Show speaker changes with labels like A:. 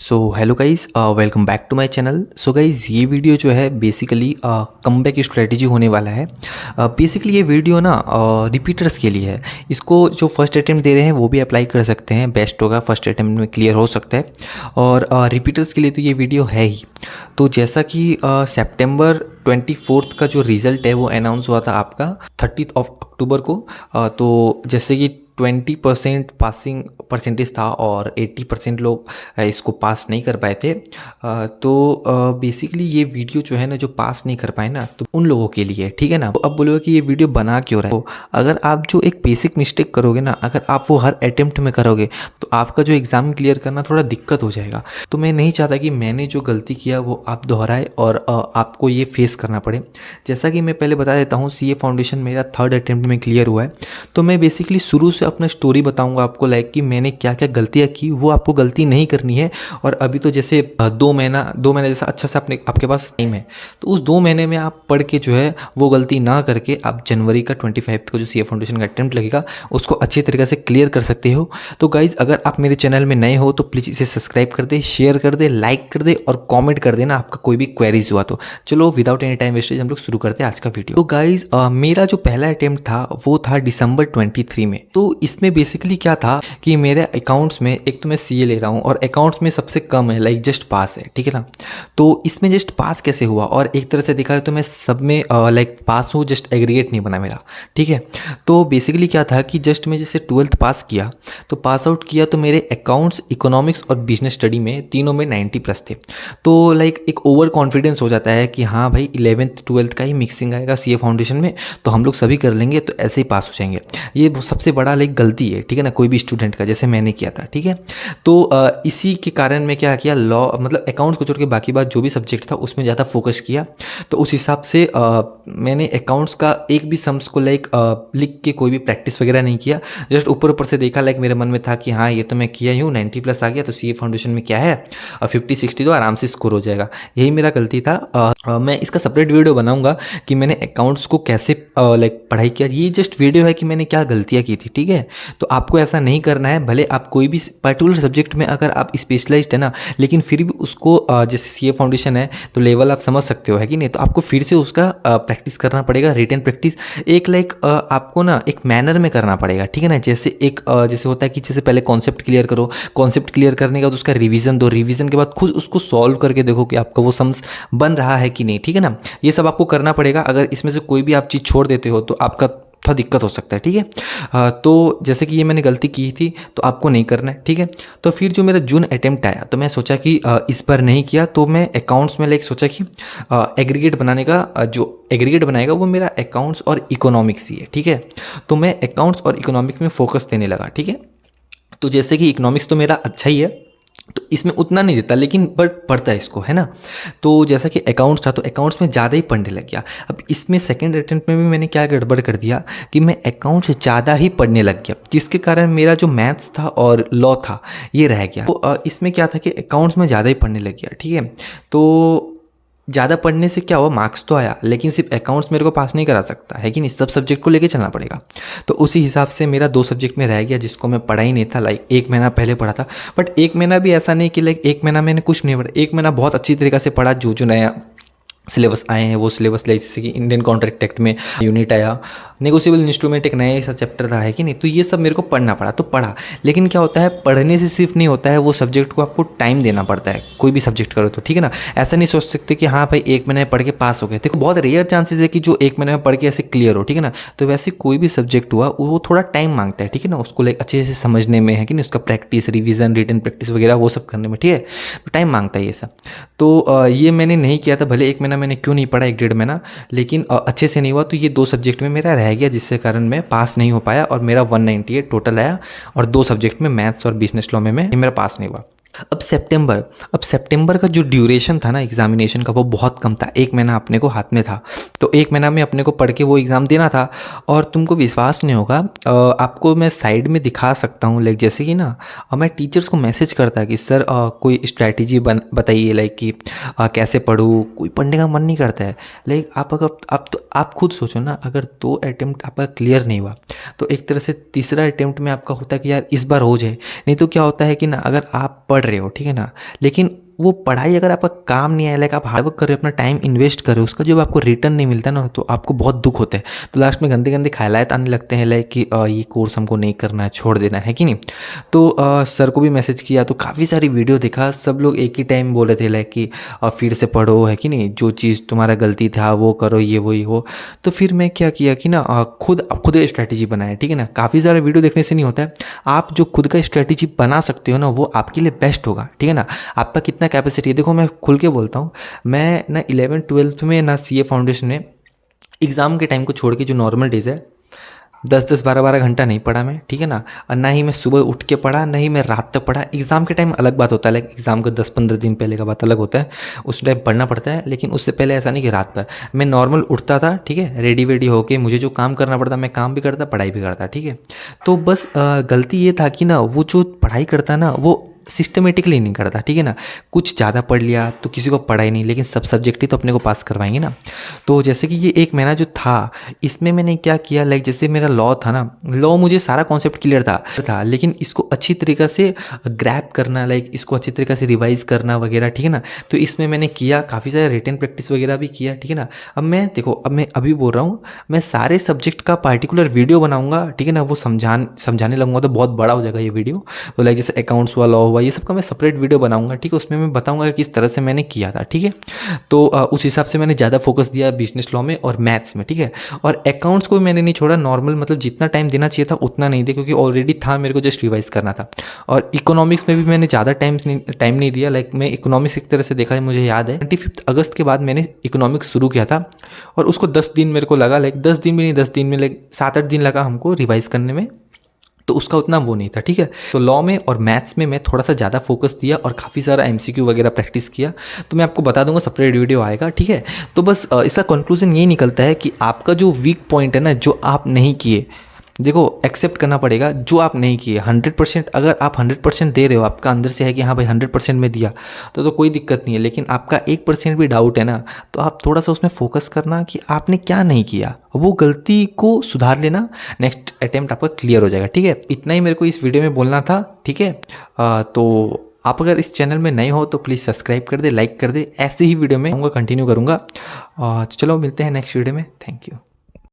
A: So hello guys, welcome back to my channel. So guys, ये video जो है basically comeback strategy होने वाला है। बेसिकली ये वीडियो ना रिपीटर्स के लिए है। इसको जो फर्स्ट अटेम्प्ट दे रहे हैं वो भी अप्लाई कर सकते हैं, बेस्ट होगा, फर्स्ट अटेम्प्ट में क्लियर हो सकता है। और रिपीटर्स के लिए तो ये वीडियो है ही। तो जैसा कि सेप्टेम्बर 24 का जो रिज़ल्ट है वो अनाउंस हुआ था आपका 30 अक्टूबर को। तो जैसे कि 20% पासिंग परसेंटेज था और 80% लोग इसको पास नहीं कर पाए थे। तो बेसिकली ये वीडियो जो है ना, जो पास नहीं कर पाए ना, तो उन लोगों के लिए, ठीक है ना। तो अब बोलोगे कि ये वीडियो बना क्यों रहा है। तो अगर आप जो एक बेसिक मिस्टेक करोगे ना, अगर आप वो हर अटेम्प्ट में करोगे तो आपका जो एग्ज़ाम क्लियर करना थोड़ा दिक्कत हो जाएगा। तो मैं नहीं चाहता कि मैंने जो गलती किया वो आप दोहराए और आपको ये फेस करना पड़े। जैसा कि मैं पहले बता देता हूँ, सीए फाउंडेशन मेरा थर्ड अटेम्प्ट में क्लियर हुआ है। तो मैं बेसिकली शुरू से अपना स्टोरी बताऊंगा आपको, लाइक कि मैंने क्या क्या गलतियां की, वो आपको गलती नहीं करनी है। और अभी तो जैसे 2 महीना जैसा अच्छा से आपके पास टाइम है, तो उस 2 महीने में आप पढ़ के जो है वो गलती ना करके आप जनवरी का 25 को जो सीए फाउंडेशन का अटेम्प्ट लगेगा उसको अच्छी तरीके से क्लियर कर सकते हो। तो गाइज, अगर आप मेरे चैनल में नए हो तो प्लीज़ इसे सब्सक्राइब कर दे, शेयर कर दे, लाइक कर दे और कॉमेंट कर देना आपका कोई भी क्वेरीज हुआ तो। चलो विदाउट एनी टाइम वेस्टेज हम लोग शुरू करते हैं आज का वीडियो। तो गाइज, मेरा जो पहला अटेम्प्ट था वो था दिसंबर 23 में। तो इसमें बेसिकली क्या था कि मेरे अकाउंट्स में, एक तो मैं सीए ले रहा हूँ और अकाउंट्स में सबसे कम है, लाइक जस्ट पास है, ठीक है ना। तो इसमें जस्ट पास कैसे हुआ, और एक तरह से देखा तो मैं सब में लाइक पास हूँ, जस्ट एग्रीगेट नहीं बना मेरा, ठीक है। तो बेसिकली क्या था कि जस्ट मैं जैसे 12th पास किया, तो पास आउट किया, तो मेरे अकाउंट्स, इकोनॉमिक्स और बिजनेस स्टडी में तीनों में 90+ थे। तो लाइक एक ओवर कॉन्फिडेंस हो जाता है कि हाँ भाई 11th 12th का ही मिक्सिंग आएगा सीए फाउंडेशन में, तो हम लोग सभी कर लेंगे, तो ऐसे ही पास हो जाएंगे। ये सबसे बड़ा लाइक गलती है, ठीक है ना, कोई भी स्टूडेंट का, जैसे मैंने किया था, ठीक है। तो इसी के कारण मैं क्या किया, लॉ मतलब अकाउंट्स को छोड़ के बाकी बात जो भी सब्जेक्ट था उसमें ज़्यादा फोकस किया। तो उस हिसाब से मैंने अकाउंट्स का एक भी सम्स को लाइक लिख के कोई भी प्रैक्टिस वगैरह नहीं किया। जस्ट ऊपर ऊपर से देखा, लाइक मेरे मन में था कि हाँ ये तो मैं किया ही हूँ, 90+ आ गया, तो सीए फाउंडेशन में क्या है 50-60 तो आराम से स्कोर हो जाएगा। यही मेरा गलती था। मैं इसका सेपरेट वीडियो बनाऊंगा कि मैंने अकाउंट्स को कैसे लाइक पढ़ाई किया। ये जस्ट वीडियो है कि मैंने क्या गलतियाँ की थी, ठीक है। तो आपको ऐसा नहीं करना है। भले आप कोई भी पर्टिकुलर सब्जेक्ट में अगर आप स्पेशलाइज्ड है ना, लेकिन फिर भी उसको जैसे सीए फाउंडेशन है तो लेवल आप समझ सकते हो, है कि नहीं। तो आपको फिर से उसका प्रैक्टिस करना पड़ेगा, रिटन प्रैक्टिस एक लाइक आपको ना एक मैनर में करना पड़ेगा, ठीक है ना। जैसे एक जैसे होता है कि जैसे पहले कॉन्सेप्ट क्लियर करो, कॉन्सेप्ट क्लियर करने के बाद उसका रिवीजन दो, रिवीजन के बाद खुद उसको सॉल्व करके देखो कि आपका वो सम्स बन रहा है कि नहीं, ठीक है ना। ये सब आपको करना पड़ेगा। अगर इसमें से कोई भी आप चीज़ छोड़ देते हो तो आपका थोड़ा दिक्कत हो सकता है, ठीक है। तो जैसे कि ये मैंने गलती की थी, तो आपको नहीं करना है, ठीक है। तो फिर जो मेरा जून अटेम्प्ट आया, तो मैं सोचा कि इस बार नहीं किया, तो मैं अकाउंट्स में लाइक सोचा कि एग्रीगेट बनाने का, जो एग्रीगेट बनाएगा वो मेरा अकाउंट्स और इकोनॉमिक्स ही है, ठीक है। तो मैं अकाउंट्स और इकोनॉमिक्स में फोकस देने लगा, ठीक है। तो जैसे कि इकोनॉमिक्स तो मेरा अच्छा ही है, तो इसमें उतना नहीं देता, लेकिन बट पढ़ता है इसको, है ना। तो जैसा कि अकाउंट्स था, तो अकाउंट्स में ज़्यादा ही पढ़ने लग गया। अब इसमें सेकंड अटेम्प्ट में भी मैंने क्या गड़बड़ कर दिया कि मैं अकाउंट्स ज़्यादा ही पढ़ने लग गया, जिसके कारण मेरा जो मैथ्स था और लॉ था ये रह गया। तो इसमें क्या था कि अकाउंट्स में ज़्यादा ही पढ़ने लग गया, ठीक है। तो ज़्यादा पढ़ने से क्या हुआ, मार्क्स तो आया, लेकिन सिर्फ अकाउंट्स मेरे को पास नहीं करा सकता है कि नहीं, सब सब्जेक्ट को लेके चलना पड़ेगा। तो उसी हिसाब से मेरा 2 सब्जेक्ट में रह गया, जिसको मैं पढ़ा ही नहीं था। लाइक 1 महीना पहले पढ़ा था, बट 1 महीना भी ऐसा नहीं कि लाइक 1 महीना मैंने कुछ नहीं पढ़ा। 1 महीना बहुत अच्छी तरीके से पढ़ा, जो जो नया सिलेबस आए हैं वो सिलेबस, जैसे कि इंडियन कॉन्ट्रैक्ट एक्ट में यूनिट आया, नेगोशिएबल इंस्ट्रूमेंट एक नया ऐसा चैप्टर था, है कि नहीं। तो ये सब मेरे को पढ़ना पड़ा, तो पढ़ा। लेकिन क्या होता है, पढ़ने से सिर्फ नहीं होता है, वो सब्जेक्ट को आपको टाइम देना पड़ता है, कोई भी सब्जेक्ट करो तो, ठीक है ना। ऐसा नहीं सोच सकते कि हाँ भाई 1 महीने पढ़ के पास हो गए। देखो बहुत रेयर चांसेस है कि जो 1 महीने में पढ़ के ऐसे क्लियर हो, ठीक है ना। तो वैसे कोई भी सब्जेक्ट हुआ वो थोड़ा टाइम मांगता है, ठीक है ना, उसको लाइक अच्छे से समझने में, है कि नहीं, उसका प्रैक्टिस, रिविजन, रिटन प्रैक्टिस वगैरह वो सब करने में, ठीक है। तो टाइम मांगता है ये सब। तो ये मैंने नहीं किया था। भले 1 महीना मैंने क्यों नहीं पढ़ा, 1-1.5 महीना, लेकिन अच्छे से नहीं हुआ। तो ये 2 सब्जेक्ट में मेरा रह गया, जिसके कारण मैं पास नहीं हो पाया, और मेरा 198 टोटल आया, और 2 सब्जेक्ट में मैथ्स और बिजनेस लॉ में मेरा पास नहीं हुआ। अब सितंबर का जो ड्यूरेशन था ना एग्जामिनेशन का, वो बहुत कम था। 1 महीना अपने को हाथ में था, तो 1 महीना में अपने को पढ़ के वो एग्ज़ाम देना था। और तुमको विश्वास नहीं होगा, आपको मैं साइड में दिखा सकता हूँ, लाइक जैसे कि ना मैं टीचर्स को मैसेज करता कि सर कोई स्ट्रैटेजी बताइए, लाइक कि कैसे पढूं। कोई पढ़ने का मन नहीं करता है। लाइक आप खुद सोचो ना, अगर 2 अटेम्प्ट आपका क्लियर नहीं हुआ, तो एक तरह से तीसरा अटेम्प्ट में आपका होता है कि यार इस बार हो जाए। नहीं तो क्या होता है कि ना, अगर आप पढ़ पढ़ रहे हो, ठीक है ना, लेकिन वो पढ़ाई अगर आपका काम नहीं आया, लाइक आप हार्डवर्क कर रहे हो, अपना टाइम इन्वेस्ट कर रहे हो, उसका जब आपको रिटर्न नहीं मिलता ना, तो आपको बहुत दुख होता है। तो लास्ट में गंदे गंदे ख्यालात आने लगते हैं, लाइक कि ये कोर्स हमको नहीं करना है, छोड़ देना है कि नहीं। तो सर को भी मैसेज किया, तो काफ़ी सारी वीडियो देखा, सब लोग एक ही टाइम बोले थे लाइक कि फिर से पढ़ो, है कि नहीं, जो चीज़ तुम्हारा गलती था वो करो, ये वही हो। तो फिर मैं क्या किया कि ना खुद स्ट्रैटेजी बनाया, ठीक है ना। काफ़ी सारा वीडियो देखने से नहीं होता है, आप जो खुद का स्ट्रैटेजी बना सकते हो ना, वो आपके लिए बेस्ट होगा, ठीक है ना। आपका कितना कैपेसिटी है, देखो मैं खुल के बोलता हूँ, मैं ना 11th-12th में ना सीए फाउंडेशन में एग्ज़ाम के टाइम को छोड़ के जो नॉर्मल डेज़ है 10-10 12-12 घंटा नहीं पढ़ा मैं, ठीक है ना। और ना ही मैं सुबह उठ के पढ़ा, ना ही मैं रात तक पढ़ा। एग्ज़ाम के टाइम अलग बात होता है, लाइक एग्ज़ाम का 10-15 दिन पहले का बात अलग होता है, उस टाइम पढ़ना पड़ता है। लेकिन उससे पहले ऐसा नहीं कि रात पर मैं नॉर्मल उठता था, ठीक है, रेडी वेडी होके मुझे जो काम करना पड़ता मैं काम भी करता, पढ़ाई भी करता, ठीक है। तो बस गलती ये था कि ना वो जो पढ़ाई करता ना वो सिस्टमेटिकली नहीं करता, ठीक है ना। कुछ ज़्यादा पढ़ लिया तो किसी को पढ़ा ही नहीं, लेकिन सब सब्जेक्ट ही तो अपने को पास करवाएंगे ना। तो जैसे कि ये एक महीना जो था, इसमें मैंने क्या किया, लाइक जैसे मेरा लॉ था ना, लॉ मुझे सारा कॉन्सेप्ट क्लियर था, लेकिन इसको अच्छी तरीक़ा से ग्रैब करना, लाइक इसको अच्छी तरीक़ा से रिवाइज़ करना वगैरह, ठीक है ना। तो इसमें मैंने किया, काफ़ी सारे रिटन प्रैक्टिस वगैरह भी किया, ठीक है ना। अब मैं देखो, अब मैं अभी बोल रहा हूँ, मैं सारे सब्जेक्ट का पार्टिकुलर वीडियो बनाऊंगा, ठीक है ना, वो समझाने लगूंगा तो बहुत बड़ा हो जाएगा ये वीडियो। तो लाइक जैसे अकाउंट्स हुआ, लॉ हुआ, ये सब का मैं सेपरेट वीडियो बनाऊंगा, ठीक है। उसमें मैं बताऊंगा कि किस तरह से मैंने किया था, ठीक है। तो उस हिसाब से मैंने ज़्यादा फोकस दिया बिजनेस लॉ में और मैथ्स में, ठीक है। और अकाउंट्स को भी मैंने नहीं छोड़ा, नॉर्मल मतलब जितना टाइम देना चाहिए था उतना नहीं दिया, क्योंकि ऑलरेडी था, मेरे को जस्ट रिवाइज करना था। और इकोनॉमिक्स में भी मैंने ज़्यादा टाइम नहीं दिया, लाइक मैं इकोनॉमिक्स एक तरह से देखा है, मुझे याद है 25 अगस्त के बाद मैंने इकोनॉमिक्स शुरू किया था, और उसको 10 दिन मेरे को लगा, लाइक 10 दिन भी नहीं, 10 दिन में लाइक 7-8 दिन लगा हमको रिवाइज करने में। तो उसका उतना वो नहीं था, ठीक है। तो लॉ में और मैथ्स में मैं थोड़ा सा ज़्यादा फोकस दिया और काफ़ी सारा एमसीक्यू वगैरह प्रैक्टिस किया। तो मैं आपको बता दूंगा, सेपरेट वीडियो आएगा, ठीक है। तो बस इसका कंक्लूजन ये निकलता है कि आपका जो वीक पॉइंट है ना, जो आप नहीं किए, देखो एक्सेप्ट करना पड़ेगा जो आप नहीं किए। 100% अगर आप 100% दे रहे हो, आपका अंदर से है कि हाँ भाई 100% में दिया, तो कोई दिक्कत नहीं है। लेकिन आपका 1% भी डाउट है ना, तो आप थोड़ा सा उसमें फोकस करना कि आपने क्या नहीं किया, वो गलती को सुधार लेना, नेक्स्ट अटेम्प्ट आपका क्लियर हो जाएगा, ठीक है। इतना ही मेरे को इस वीडियो में बोलना था, ठीक है। तो आप अगर इस चैनल में नए हो तो प्लीज़ सब्सक्राइब कर दे, लाइक कर दे, ऐसे ही वीडियो में कंटिन्यू करूँगा। तो चलो मिलते हैं नेक्स्ट वीडियो में, थैंक यू।